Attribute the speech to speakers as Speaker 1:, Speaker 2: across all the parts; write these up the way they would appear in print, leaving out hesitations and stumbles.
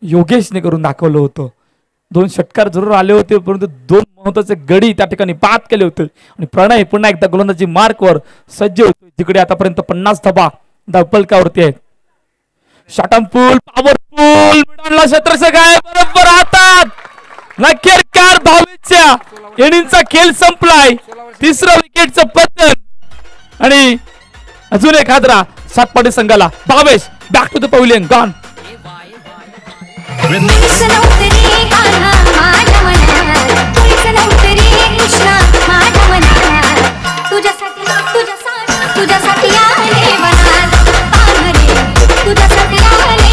Speaker 1: योगेशने करून दाखवलं होतं. 2 षटकार जरूर आले होते परंतु 2 महत्वाचे गडी त्या ठिकाणी बाद केले होते. आणि प्रणय पुन्हा एकदा गोलंदाजी मार्कवर सज्ज होतो. तिकडे आतापर्यंत 50 धाबा धावपलकावरती आहेत. शॉटमफुल पॉवरफुल मिडॉनला क्षेत्ररक्षक आहे बरोबर हातात. नक्कीकार भावेशच्या इनिंगचा खेळ संपलाय. तिसरं विकेटचं पतन आणि अजून एक हादरा सातपाडी संघाला. Bhavesh back to the pavilion gone.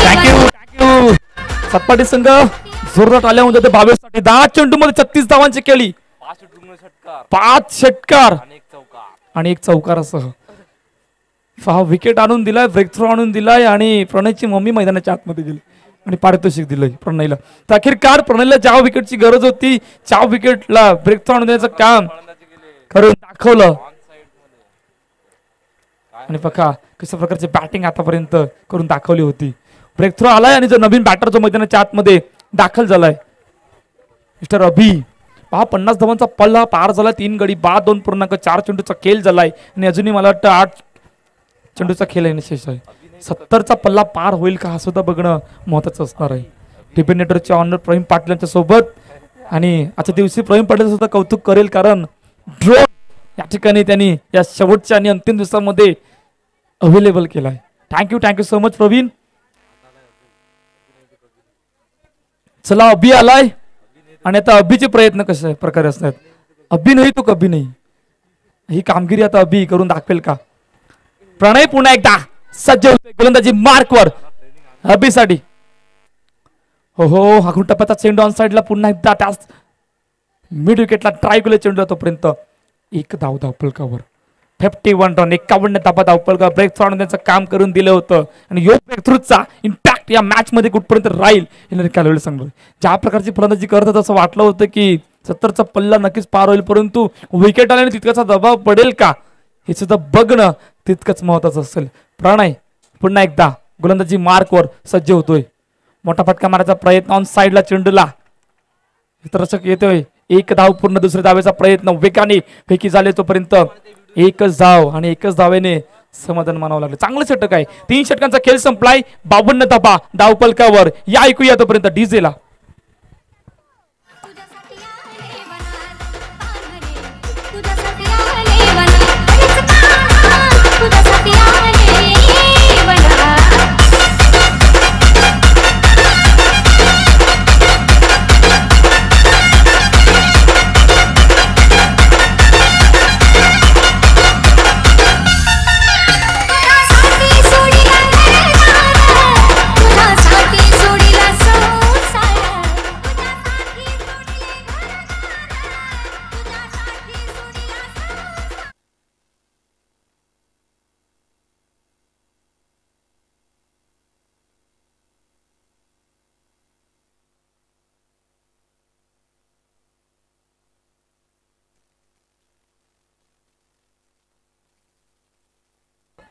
Speaker 1: Thank you. Satpadi संघ जोरदार आल्या होत्या ते 22 साठी. 10 चेंडू मध्ये 36 धावांची केली. 5 षटकार आणि 1 चौकारासह 6 विकेट आणून दिलाय. ब्रेक थ्रू आणून दिलाय आणि प्रणयची मम्मी मैदानाच्या आतमध्ये गेली आणि पारितोषिक दिलंय प्रणयला. तर अखेरकार प्रणयला ज्या विकेटची गरज होती 4 विकेटला ब्रेक थ्रू आणून देण्याचं काम करून दाखवलं. आणि बघा कशा प्रकारची बॅटिंग आतापर्यंत करून दाखवली होती. ब्रेक थ्रू आलाय आणि जो नवीन बॅटर जो मैदानाच्या आतमध्ये दाखल झालाय मिस्टर अभि. 50 धावांचा पल्ला पार झाला. 3 गडी बाद 2.4 चेंडूचा खेळ झालाय आणि अजूनही मला वाटतं 8 चेंडूचा खेळ आहे शेष आहे. 70चा पल्ला पार होईल का हा सुद्धा बघणं महत्वाचं असणार आहे. डिपेंडेटरचे ऑनर प्रवीण पाटील यांच्या सोबत आणि आजच्या दिवशी प्रवीण पाटील सुद्धा कौतुक करेल कारण ड्रोन या ठिकाणी त्यांनी या शेवटच्या आणि अंतिम दिवसामध्ये अवेलेबल केलाय. Thank you so much Praveen. चला अभि आलाय आणि आता अभिचे प्रयत्न कशा प्रकारे असतात. अभि नाही तो कभी नाही ही कामगिरी आता अभि करून दाखवेल का. प्रणय पुन्हा एकदा सज्ज होते गोलंदाजी मार्कवर अभिसाठी. हो हाकून टप्प्याचा चेंडू ऑन साइडला पुन्हा एकदा त्याच मिड विकेटला ट्राय केलं चेंडू तोपर्यंत 1 धाव धावपलकावर. 51 रन 51 धाबा धावपलका. ब्रेक थ्रू आणून काम करून दिलं होतं आणि योग ब्रेक थ्रूचा इम्पॅक्ट या मॅच मध्ये कुठपर्यंत राहील हे कालवेळ सांगलं. ज्या प्रकारची फलंदाजी करत होतं असं वाटलं होतं की 70चा पल्ला नक्कीच पार होईल परंतु विकेट आल्याने तितकाचा दबाव पडेल का हे सुद्धा बघणं तितकंच महत्वाचं असेल. प्रणय पुन्हा एकदा गोलंदाजी मार्कवर सज्ज होतोय. मोठा फटका मारायचा प्रयत्न ऑन साइडला चेंडूला क्षेत्ररक्षक येतोय. 1 धाव पूर्ण. दुसऱ्या धावेचा प्रयत्न वेगाने फेकी झाले तोपर्यंत 1च धाव आणि 1च धावेने समाधान मानावं लागलं. चांगलं षटक आहे. 3 षटकांचा खेळ संपलाय. 52 धाबा धावपलकावर. या ऐकूया तोपर्यंत डीजेला.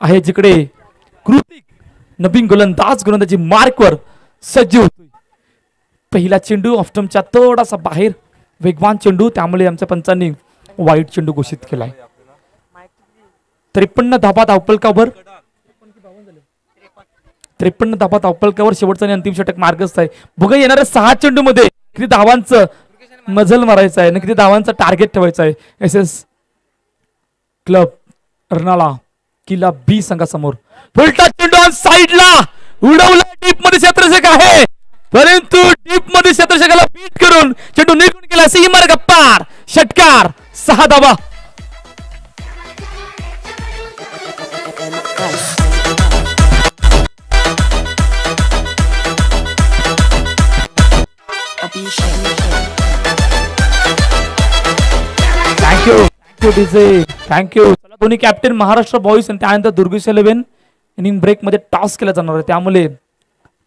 Speaker 1: आहे जिकडे कृतिक नवीन गोलंदाजी मार्कवर सज्ज होतोय. पहिला चेंडू ऑफ्टमच्या थोडासा बाहेर वेगवान चेंडू त्यामुळे आमच्या पंचांनी वाईट चेंडू घोषित केलाय. 53 धाबा धावपलकावर. 53 धाबा धावपलकावर शेवटचा आणि अंतिम षटक मार्गस्थ आहे. बघा येणाऱ्या 6 चेंडू मध्ये किती धावांचं मजल मारायचं आहे आणि किती धावांचं टार्गेट ठेवायचं आहे. SS क्लब अर्नाळा किल्ला बी संघासमोर. फुलटा चेंडू ऑन साइडला उडवला. डीप मध्ये क्षेत्ररक्षक आहे परंतु डीप मध्ये क्षेत्ररक्षकाला बीट करून चेंडू निघून गेला. सीमार्ग पार. षटकार. 6 धावा. Thank you DJ. थँक्यू. दोन्ही कॅप्टन महाराष्ट्र बॉईज आणि त्यानंतर दुर्गेश 11 इनिंग ब्रेक मध्ये टॉस केला जाणार आहे त्यामुळे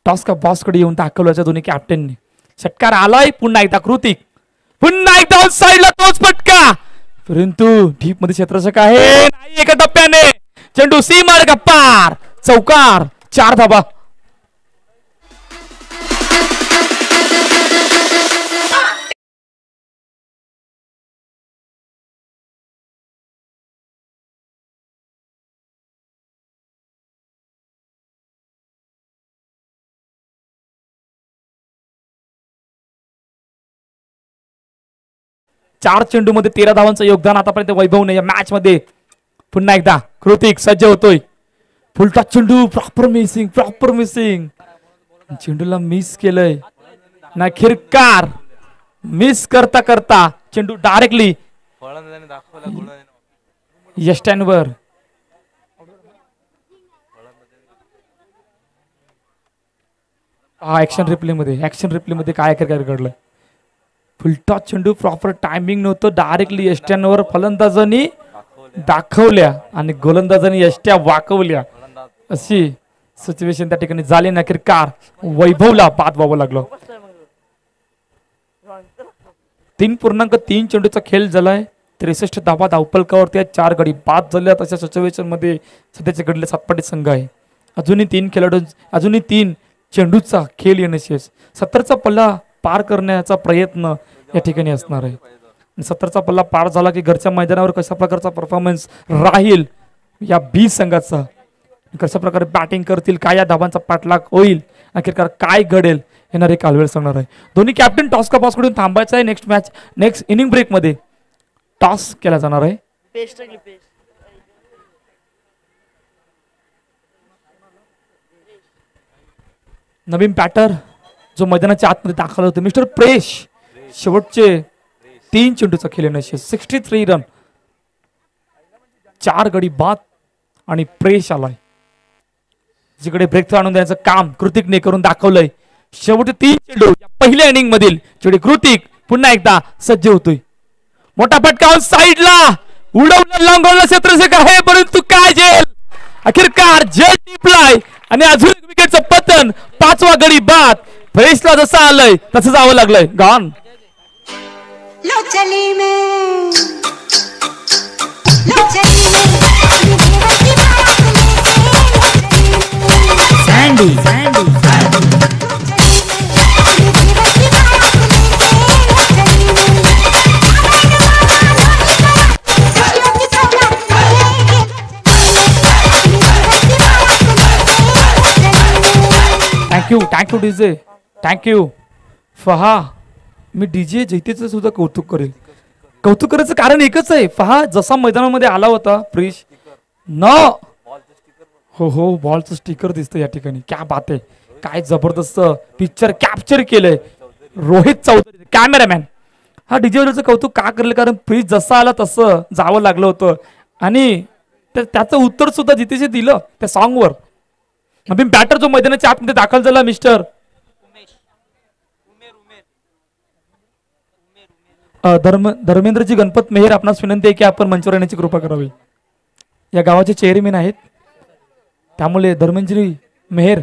Speaker 1: टॉस का बॉस कडे येऊन दाखवल्याच्या दोन्ही कॅप्टननी. षटकार आलाय. पुन्हा एकदा कृतिक. पुन्हा एकदा साइडला तोच फटका परंतु डीप मध्ये क्षेत्ररक्षक आहे. नाही एका टप्प्याने चेंडू सीमार्ग पार. चौकार. 4 धाबा. 4 चेंडूमध्ये 13 धावांचं योगदान आतापर्यंत वैभवने या मॅच मध्ये. पुन्हा एकदा कृतिक सज्ज होतोय. फुलटा चेंडू प्रॉपर मिसिंग चेंडूला मिस केलंय. नखिरकार मिस करता करता चेंडू डायरेक्टली यष्ट्यांवर. ऍक्शन रिप्ले मध्ये काय घडलं. फुलटॉस चेंडू प्रॉपर टायमिंग नव्हतं. डायरेक्टली यष्ट्यांवर फलंदाजांनी दाखवल्या आणि गोलंदाजांनी यष्ट्या वाकवल्या. अशी सिच्युएशन त्या ठिकाणी झाली. नखिरकार वैभवला बाद व्हावं लागलं. 3.3 चेंडूचा खेळ झालाय. 63 धावा धावफलकावरती 4 गडी बाद झाल्या. तशा सिच्युएशन मध्ये सध्याचे घडले सातपाटी संघ आहे. अजूनही 3 चेंडूचा खेळ येण्याची 70चा पल्ला पार करण्याचा प्रयत्न या ठिकाणी असणार आहे. 70चा पल्ला पार झाला की घरच्या मैदानावर कशा प्रकारचा परफॉर्मन्स राहील या बी संघाचा, कशा प्रकारे बॅटिंग करतील, काय या धाबांचा पाठलाग होईल, अखेरकार काय घडेल येणारे कालवेळ सांगणार आहे. दोन्ही कॅप्टन टॉस का पास कडून थांबायचं आहे. नेक्स्ट इनिंग ब्रेक मध्ये टॉस केला जाणार आहे. नवीन बॅटर जो मैदानाच्या आतमध्ये दाखल होते मिस्टर प्रेश. शेवटचे 3 चेंडूचा खेळ येण्याचे 63 रन, 4 गडी बाद आणि प्रेश आलाय. जिकडे ब्रेक थ्रू आणून द्यायचं काम कृतिकने करून दाखवलंय. शेवटचे 3 चेंडू या पहिल्या इनिंग मधील जेवढे कृतिक पुन्हा एकदा सज्ज होतोय. मोठा फटका साईडला उडवलं, लांबवलं क्षेत्ररक्षक आहे परंतु काय झेल. अखेरकार झेल टिपलाय आणि अजून एक विकेटचं पतन. 5वा गडी बाद. फ्रेशला जसं आलंय तसं जावं लागलंय. Gone thank you DJ, thank you Faha. मी डीजे जैतेचं सुद्धा कौतुक करेल. कौतुक करायचं कारण एकच आहे. फहा जसा मैदानामध्ये आला होता फ्रेश न हो बॉलचं स्टिकर दिसतं या ठिकाणी. क्या बात आहे. काय जबरदस्त पिक्चर कॅप्चर केलंय रोहित चौधरी कॅमेरामॅन. हा डीजे कौतुक का करेल कारण फ्रीज जसा आला तसं जावं लागलं होतं आणि त्याचं उत्तर सुद्धा जितेशने दिलं त्या सॉंगवर. नवीन बॅटर जो मैदानाच्या आतमध्ये दाखल झाला मिस्टर धर्मेंद्रजी गणपत मेहर. आपणास विनंती आहे की आपण मंचावर येण्याची कृपा करावी. या गावाचे चेअरमॅन आहेत त्यामुळे धर्मेंद्रजी मेहर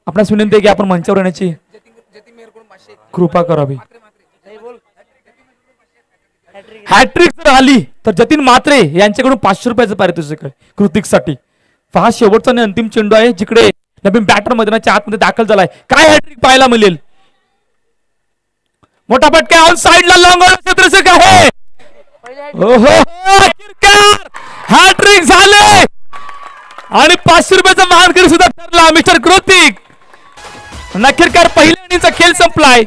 Speaker 1: आपणास विनंती आहे की आपण मंचावर येण्याची कृपा करावी. हॅट्रिक जर आली तर जतीन म्हात्रे यांच्याकडून 500 रुपयाचं पारितोषिक आहे कृतिकसाठी. हा शेवटचा आणि अंतिम चेंडू आहे जिकडे नवीन बॅटर मैदानाच्या आतमध्ये दाखल झालाय. काय हॅट्रिक पाहायला मिळेल. मोठा फटका ऑन साइडला लांबवलं क्षेत्ररक्षक आहे. हॅट्रिक झाले आणि 500 रुपयाचा मानकरी सुद्धा ठरला मिस्टर कृतिक. अखेरकार पहिल्या इनिंगचा खेळ संपलाय.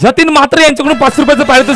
Speaker 1: जतीन म्हात्रे यांच्याकडून 500 रुपयाचं पारितोषिक